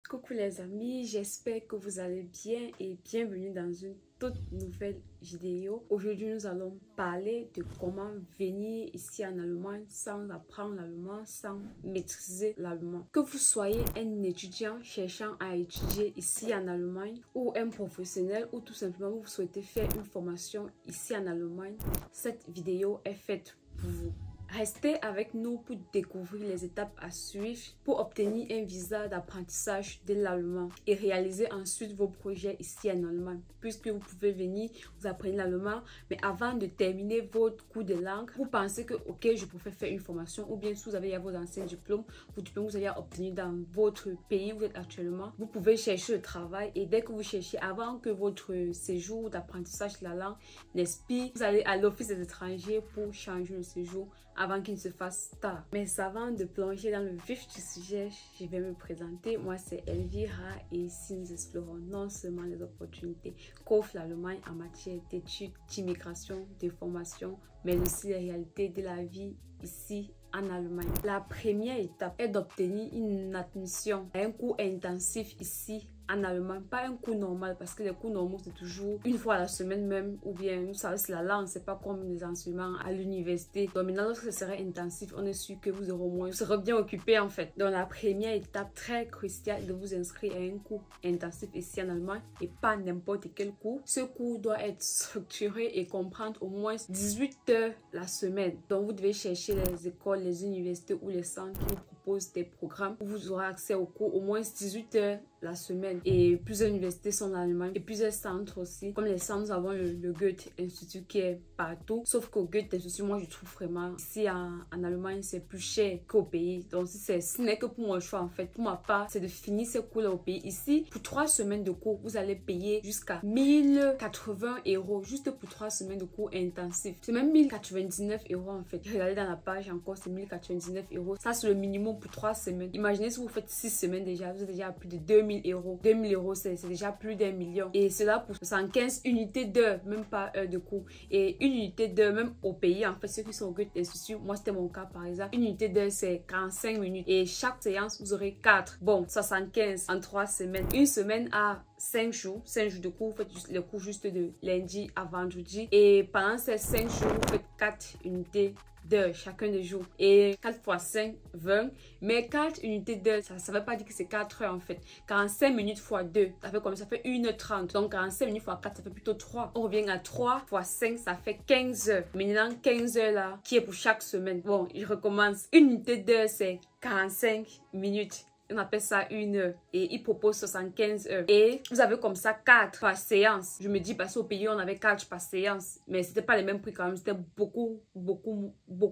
Coucou les amis, j'espère que vous allez bien et bienvenue dans une toute nouvelle vidéo. Aujourd'hui, nous allons parler de comment venir ici en Allemagne sans apprendre l'allemand, sans maîtriser l'allemand. Que vous soyez un étudiant cherchant à étudier ici en Allemagne ou un professionnel ou tout simplement vous souhaitez faire une formation ici en Allemagne, cette vidéo est faite pour vous. Restez avec nous pour découvrir les étapes à suivre pour obtenir un visa d'apprentissage de l'allemand et réaliser ensuite vos projets ici en Allemagne. Puisque vous pouvez venir, vous apprenez l'allemand, mais avant de terminer votre cours de langue, vous pensez que ok, je pourrais faire une formation, ou bien si vous avez vos anciens diplômes, vos diplômes que vous avez obtenus dans votre pays où vous êtes actuellement, vous pouvez chercher le travail et dès que vous cherchez, avant que votre séjour d'apprentissage de la langue n'expire, vous allez à l'office des étrangers pour changer le séjour avant qu'il ne se fasse tard. Mais avant de plonger dans le vif du sujet, je vais me présenter. Moi, c'est Elvira et ici, nous explorons non seulement les opportunités qu'offre l'Allemagne en matière d'études, d'immigration, de formation, mais aussi les réalités de la vie ici en Allemagne. La première étape est d'obtenir une admission à un cours intensif ici en Allemagne, pas un cours normal parce que les cours normaux c'est toujours une fois à la semaine même, ou bien vous savez c'est la langue, c'est pas comme les enseignements à l'université. Donc maintenant lorsque ce serait intensif, on est sûr que vous aurez moins, vous serez bien occupé en fait. Donc la première étape très cruciale est de vous inscrire à un cours intensif ici en Allemagne et pas n'importe quel cours. Ce cours doit être structuré et comprendre au moins 18 heures la semaine. Donc vous devez chercher les écoles, les universités ou les centres qui vous proposent des programmes où vous aurez accès aux cours au moins 18 heures la semaine. Et plusieurs universités sont en Allemagne et plusieurs centres aussi. Comme les centres, nous avons le Goethe Institut qui est partout. Sauf qu'au Goethe Institut, moi je trouve vraiment ici en Allemagne c'est plus cher qu'au pays. Donc ce n'est que pour mon choix en fait. Pour ma part, c'est de finir ces cours là au pays. Ici, pour 3 semaines de cours, vous allez payer jusqu'à 1080 € juste pour 3 semaines de cours intensifs. C'est même 1099 € en fait. Regardez dans la page encore, c'est 1099 €. Ça c'est le minimum pour 3 semaines. Imaginez si vous faites 6 semaines déjà, vous êtes déjà à plus de 2000 €. 2000 € c'est déjà plus d'1 million. Et cela pour 115 unités d'heure, même pas heure de cours. Et une unité d'heure, même au pays, en fait, ceux qui sont au Goethe Institut, moi c'était mon cas par exemple, une unité d'heure c'est 45 minutes. Et chaque séance, vous aurez 4. Bon, 75 en 3 semaines. Une semaine à 5 jours. 5 jours de cours, vous faites le cours juste de lundi à vendredi. Et pendant ces 5 jours, vous faites 4 unités d'heures chacun des jours. Et 4 x 5, 20. Mais 4 unités d'heures, ça ne veut pas dire que c'est 4 heures en fait. 45 minutes x 2, ça fait comme ça fait 1h30. Donc 45 minutes x 4, ça fait plutôt 3. On revient à 3 x 5, ça fait 15 heures. Maintenant, 15 heures là, qui est pour chaque semaine. Bon, je recommence. Une unité d'heure, c'est 45 minutes. On appelle ça 1 heure et il propose 75 heures. Et vous avez comme ça 4 par séance. Je me dis parce qu'au pays on avait 4 par séance, mais c'était pas les mêmes prix quand même. C'était beaucoup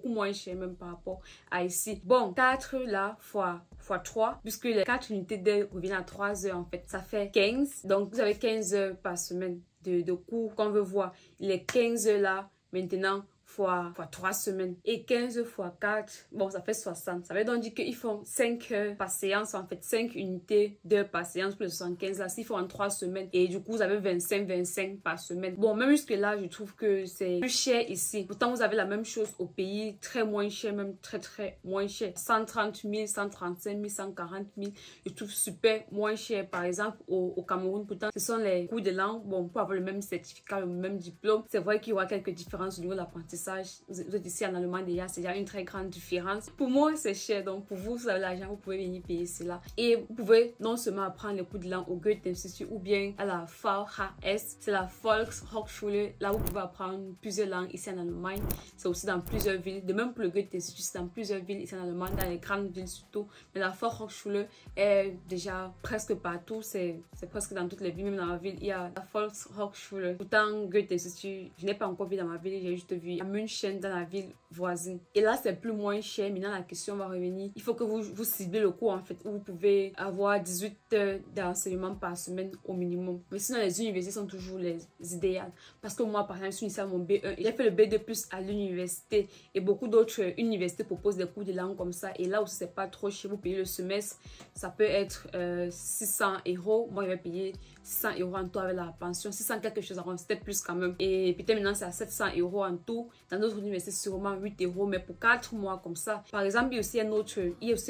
moins cher même par rapport à ici. Bon, 4 là fois 3, puisque les 4 unités d'heure reviennent à 3 heures en fait. Ça fait 15. Donc vous avez 15 heures par semaine de cours qu'on veut voir. Les 15 heures là, maintenant, fois 3 semaines et 15 fois 4, bon ça fait 60. Ça veut donc dire qu'ils font 5 heures par séance en fait, 5 unités d'heures par séance pour les 75 là, s'ils font en 3 semaines et du coup vous avez 25 par semaine. Bon, même jusque là je trouve que c'est plus cher ici. Pourtant vous avez la même chose au pays, très moins cher, même très moins cher. 130 000, 135 000, 140 000, je trouve super moins cher. Par exemple au Cameroun, pourtant ce sont les cours de langue, bon pour avoir le même certificat, le même diplôme, c'est vrai qu'il y aura quelques différences au niveau de l'apprentissage. Vous êtes ici en Allemagne déjà, c'est déjà une très grande différence. Pour moi c'est cher, donc pour vous, vous avez l'argent, vous pouvez venir payer cela. Et vous pouvez non seulement apprendre les cours de langue au Goethe Institut ou bien à la VHS, c'est la Volkshochschule. Là vous pouvez apprendre plusieurs langues ici en Allemagne. C'est aussi dans plusieurs villes. De même pour le Goethe Institut, c'est dans plusieurs villes ici en Allemagne, dans les grandes villes surtout. Mais la Volkshochschule est déjà presque partout. C'est presque dans toutes les villes, même dans ma ville, il y a la Volkshochschule. Pourtant, Goethe Institut, je n'ai pas encore vu dans ma ville, j'ai juste vu à München, dans la ville voisine. Et là, c'est plus moins cher. Maintenant, la question va revenir. Il faut que vous ciblez le cours en fait, où vous pouvez avoir 18 heures d'enseignement par semaine au minimum. Mais sinon, les universités sont toujours les idéales. Parce que moi, par exemple, je suis ici à mon B1. J'ai fait le B2+ à l'université. Et beaucoup d'autres universités proposent des cours de langue comme ça. Et là aussi, c'est pas trop cher. Vous payez le semestre. Ça peut être 600 €. Moi, je vais payer 600 € en tout avec la pension. 600 quelque chose avant, c'était plus quand même. Et peut-être maintenant, c'est à 700 € en tout. Dans d'autres universités, c'est sûrement 8 €, mais pour 4 mois comme ça. Par exemple, il y a aussi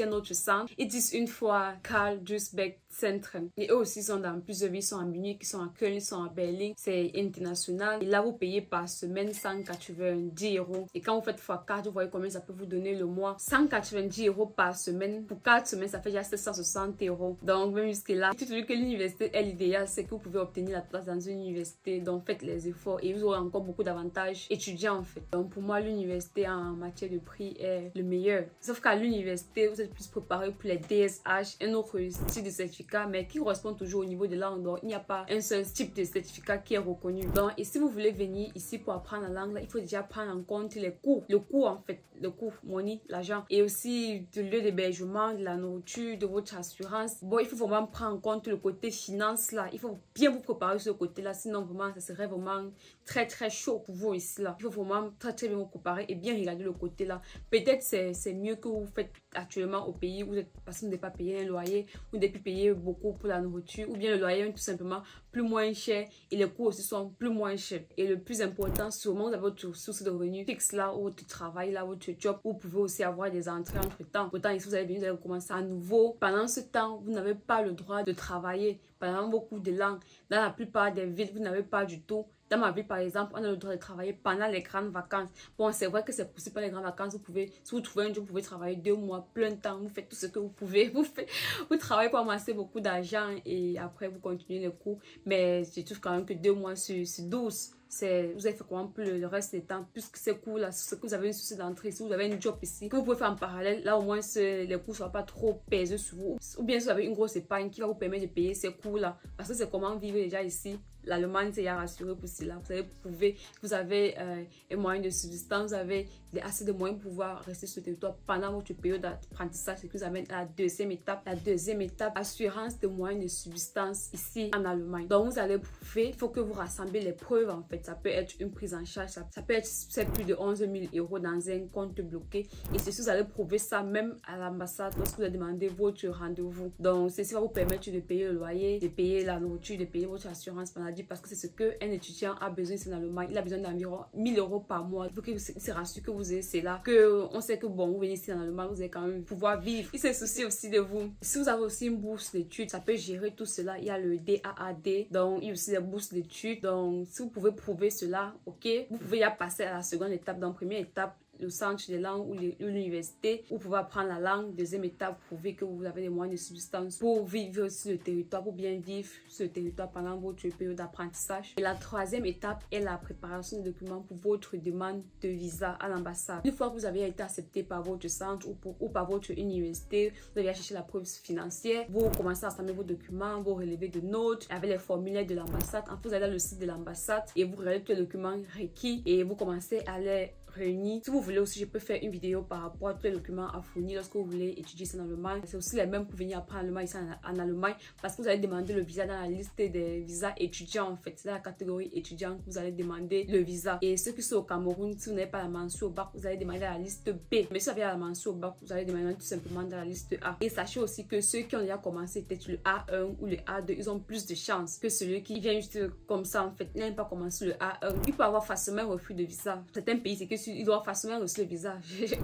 un autre centre. Ils disent une fois Karl Duisberg Zentren. Et eux aussi sont dans plusieurs villes, ils sont à Munich, ils sont à Köln, ils sont à Berlin. C'est international. Et là, vous payez par semaine 190 €. Et quand vous faites x4, vous voyez combien ça peut vous donner le mois. 190 € par semaine. Pour 4 semaines, ça fait déjà 760 €. Donc, même jusque là, tout celui que l'université est l'idéal, c'est que vous pouvez obtenir la place dans une université. Donc, faites les efforts et vous aurez encore beaucoup d'avantages étudiants en fait. Donc, pour moi, l'université en matière de prix est le meilleur. Sauf qu'à l'université, vous êtes plus préparé pour les DSH, un autre style de certificat, mais qui correspond toujours au niveau de langue. Donc, il n'y a pas un seul type de certificat qui est reconnu. Donc, et si vous voulez venir ici pour apprendre la langue, là, il faut déjà prendre en compte les coûts. Le coût en fait, le coût, money, l'argent. Et aussi le lieu d'hébergement, de la nourriture, de votre assurance. Bon, il faut vraiment prendre en compte le côté finance là. Il faut bien vous préparer sur ce côté là. Sinon, vraiment, ça serait vraiment très chaud pour vous ici là. Il faut vraiment très bien vous préparer et bien regarder le côté là. Peut-être c'est mieux que vous faites actuellement au pays où vous êtes, parce que vous n'avez pas payé un loyer, vous n'avez plus payé beaucoup pour la nourriture, ou bien le loyer est tout simplement plus moins cher et les coûts aussi sont plus moins chers. Et le plus important, sûrement vous avez votre source de revenus fixe là, ou votre travail là, votre job, où vous pouvez aussi avoir des entrées entre temps. Autant ici vous allez venir, vous allez commencer à nouveau. Pendant ce temps, vous n'avez pas le droit de travailler pendant beaucoup de langues. Dans la plupart des villes, vous n'avez pas du tout. Dans ma ville, par exemple, on a le droit de travailler pendant les grandes vacances. Bon, c'est vrai que c'est possible pendant les grandes vacances. Vous pouvez, si vous trouvez un job, vous pouvez travailler 2 mois, plein temps. Vous faites tout ce que vous pouvez. Vous travaillez pour amasser beaucoup d'argent et après, vous continuez les cours. Mais je trouve quand même que 2 mois sur 12, vous avez fait comment pour le reste des temps, puisque ces cours là, ce que vous avez une source d'entrée, si vous avez un job ici, que vous pouvez faire en parallèle, là au moins les cours ne soient pas trop pesés sur vous. Ou bien si vous avez une grosse épargne qui va vous permettre de payer ces cours là, parce que c'est comment vivre déjà ici. L'Allemagne s'est rassurée pour cela. Vous avez prouvé que vous avez un moyen de subsistance, vous avez assez de moyens pour pouvoir rester sur le territoire pendant votre période d'apprentissage. C'est que vous avez la deuxième étape. La deuxième étape, assurance de moyens de subsistance ici en Allemagne. Donc vous allez prouver, il faut que vous rassemblez les preuves en fait. Ça peut être une prise en charge, ça peut être plus de 11 000 € dans un compte bloqué. Et ceci, vous allez prouver ça même à l'ambassade lorsque vous avez demandé votre rendez-vous. Donc ceci va vous permettre de payer le loyer, de payer la nourriture, de payer votre assurance maladie, parce que c'est ce qu'un étudiant a besoin ici en Allemagne. Il a besoin d'environ 1 000 € par mois. Il faut qu'il se rassure que vous ayez cela, que on sait que bon, vous venez ici en Allemagne, vous allez quand même pouvoir vivre. Il se soucie aussi de vous. Si vous avez aussi une bourse d'études, ça peut gérer tout cela. Il y a le DAAD, donc il y a aussi les bourses d'études. Donc si vous pouvez prouver cela, ok, vous pouvez y passer à la seconde étape. Donc première étape, le centre des langues ou l'université, vous pouvez apprendre la langue. Deuxième étape, prouver que vous avez des moyens de subsistance pour vivre sur le territoire, pour bien vivre sur le territoire pendant votre période d'apprentissage. Et la troisième étape est la préparation des documents pour votre demande de visa à l'ambassade. Une fois que vous avez été accepté par votre centre ou par votre université, vous allez chercher la preuve financière, vous commencez à assembler vos documents, vos relevés de notes avec les formulaires de l'ambassade. Enfin, vous allez dans le site de l'ambassade et vous regardez tous les documents requis et vous commencez à les réunis. Si vous voulez aussi, je peux faire une vidéo par rapport à tous les documents à fournir lorsque vous voulez étudier ça en Allemagne. C'est aussi les mêmes pour venir apprendre l'allemand ici en Allemagne, parce que vous allez demander le visa dans la liste des visas étudiants en fait. C'est dans la catégorie étudiant que vous allez demander le visa. Et ceux qui sont au Cameroun, si vous n'avez pas la mention au bac, vous allez demander la liste B. Mais si vous avez la mention au bac, vous allez demander tout simplement dans la liste A. Et sachez aussi que ceux qui ont déjà commencé peut-être le A1 ou le A2, ils ont plus de chances que celui qui vient juste comme ça en fait, n'a pas commencé le A1. Il peut avoir facilement un refus de visa. Certains pays, c'est que il doit facilement reçu le visa.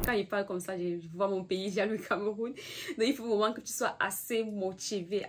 Quand il parle comme ça, je vois mon pays, j'ai le Cameroun. Donc il faut vraiment que tu sois assez motivé,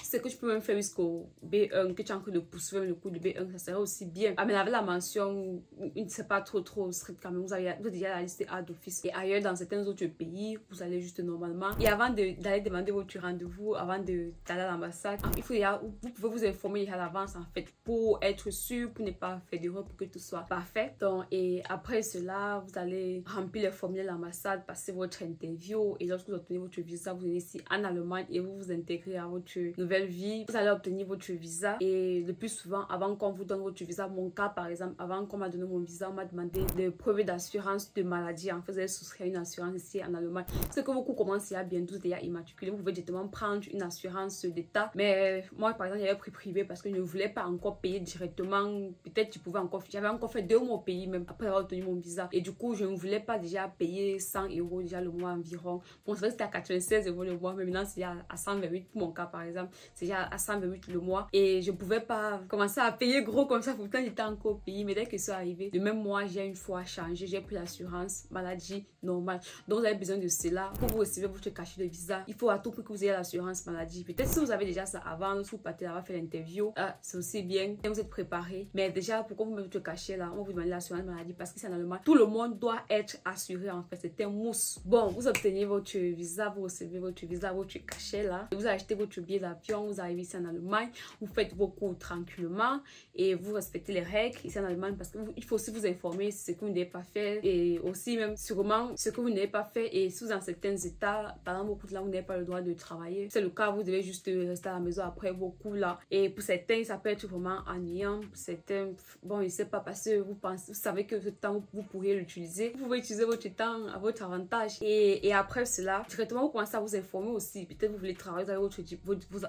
C'est que tu peux même faire jusqu'au B1, que tu as encore de poursuivre le cours de B1, ça serait aussi bien. Ah, mais avec la mention, c'est pas trop strict quand même. Vous avez déjà la liste A d'office. Et ailleurs, dans certains autres pays, vous allez juste normalement. Et avant d'aller demander votre rendez-vous, avant d'aller à l'ambassade, il faut vous pouvez vous informer à l'avance en fait, pour être sûr, pour ne pas faire d'erreur, pour que tout soit parfait. Donc, et après cela, vous allez remplir les formulaires de l'ambassade, passer votre interview et lorsque vous obtenez votre visa, vous venez ici en Allemagne et vous vous intégrez à votre nouvelle vie. Vous allez obtenir votre visa et le plus souvent, avant qu'on vous donne votre visa, mon cas par exemple, avant qu'on m'a donné mon visa, on m'a demandé des preuves d'assurance de maladie. En fait, vous allez souscrire une assurance ici en Allemagne. C'est que beaucoup commencent à bientôt déjà immatriculé. Vous pouvez directement prendre une assurance d'État. Mais moi, par exemple, j'avais pris privé parce que je ne voulais pas encore payer directement. Peut-être tu pouvais encore, j'avais encore fait 2 mois au pays même. Après, après avoir obtenu mon visa. Et du coup, je ne voulais pas déjà payer 100 € déjà le mois environ. Bon, c'est vrai que c'était à 96 € le mois, mais maintenant c'est à 128 pour mon cas par exemple. C'est déjà à 128 le mois. Et je ne pouvais pas commencer à payer gros comme ça. Pourtant, j'étais encore au pays. Mais dès que ça arrivé, le même mois, j'ai une fois changé. J'ai pris l'assurance maladie normale. Donc, vous avez besoin de cela pour vous recevoir votre cachet de visa. Il faut à tout prix que vous ayez l'assurance maladie. Peut-être si vous avez déjà ça avant, si vous partez là-bas faire l'interview, c'est aussi bien. Vous êtes préparé. Mais déjà, pourquoi vous mettez votre cachet là? On va vous demander l'assurance maladie parce que c'est en Allemagne. Tout le monde doit être assuré en fait. C'est un mousse. Bon, vous obtenez votre visa, vous recevez votre visa, votre cachet là. Vous achetez votre billet d'avion, vous arrivez ici en Allemagne. Vous faites vos cours tranquillement et vous respectez les règles ici en Allemagne parce qu'il faut aussi vous informer ce que vous n'avez pas fait et aussi même sûrement ce que vous n'avez pas fait. Et si vous êtes dans certains états, par exemple beaucoup de là vous n'avez pas le droit de travailler, c'est le cas, vous devez juste rester à la maison après vos cours là. Et pour certains ça peut être vraiment ennuyant, pour certains bon je sais pas parce que vous savez que ce temps vous pourriez l'utiliser, vous pouvez utiliser votre temps à votre avantage et après cela directement vous commencez à vous informer aussi. Peut-être vous voulez travailler, vous avez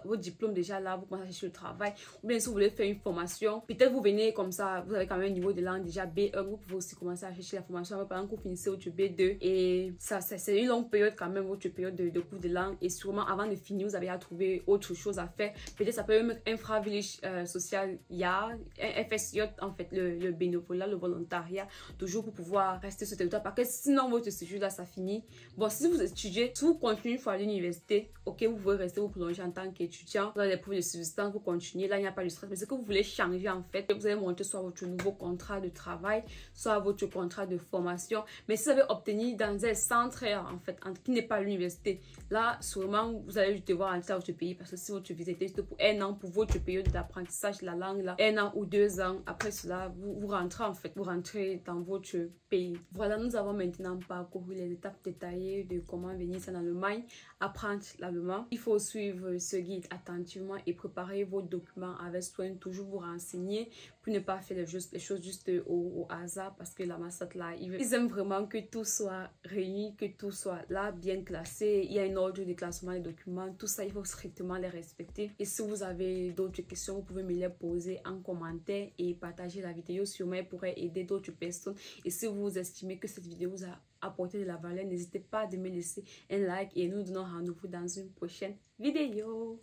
votre diplôme déjà là, vous commencez à chercher le travail, ou bien si vous voulez faire une formation, peut-être vous venez comme ça, vous avez quand même un niveau de langue déjà B1, vous pouvez aussi commencer à chercher la formation pendant que vous finissez votre B2 et ça c'est une longue période quand même, votre période de cours de langue et sûrement avant de finir vous avez à trouver autre chose à faire. Peut-être ça peut même être Infra Village Social, il y a un FSJ en fait, le bénévolat, le volontariat, toujours pour pouvoir rester sur le territoire parce que sinon votre séjour là ça finit. Bon, si vous étudiez, si vous continuez une fois à l'université, ok, vous pouvez rester, vous prolonger en tant qu'étudiant, vous avez des preuves de subsistance, vous continuez, là il n'y a pas de stress, mais ce que vous voulez changer en fait, vous allez monter soit votre nouveau contrat de travail, soit votre contrat de formation. Mais si vous avez obtenu dans un centre en fait qui n'est pas l'université, là sûrement vous allez devoir entrer à votre pays parce que si votre visa était juste pour un an pour votre période d'apprentissage de la langue là, 1 an ou 2 ans, après cela vous rentrez en fait, vous rentrez dans votre pays. Voilà, nous avons maintenant parcouru les étapes détaillées de comment venir en Allemagne, apprendre l'allemand. Il faut suivre ce guide attentivement et préparer vos documents avec soin, toujours vous renseigner pour ne pas faire les choses juste au hasard parce que la massette là, ils aiment vraiment que tout soit réuni, que tout soit là bien classé. Il y a une ordre de classement des documents, tout ça il faut strictement les respecter. Et si vous avez d'autres questions, vous pouvez me les poser en commentaire et partager la vidéo, sûrement elle pourrait aider d'autres personnes. Et si vous estimez que cette vidéo vous a apporté de la valeur, n'hésitez pas à me laisser un like et nous donnons rendez-vous dans une prochaine vidéo.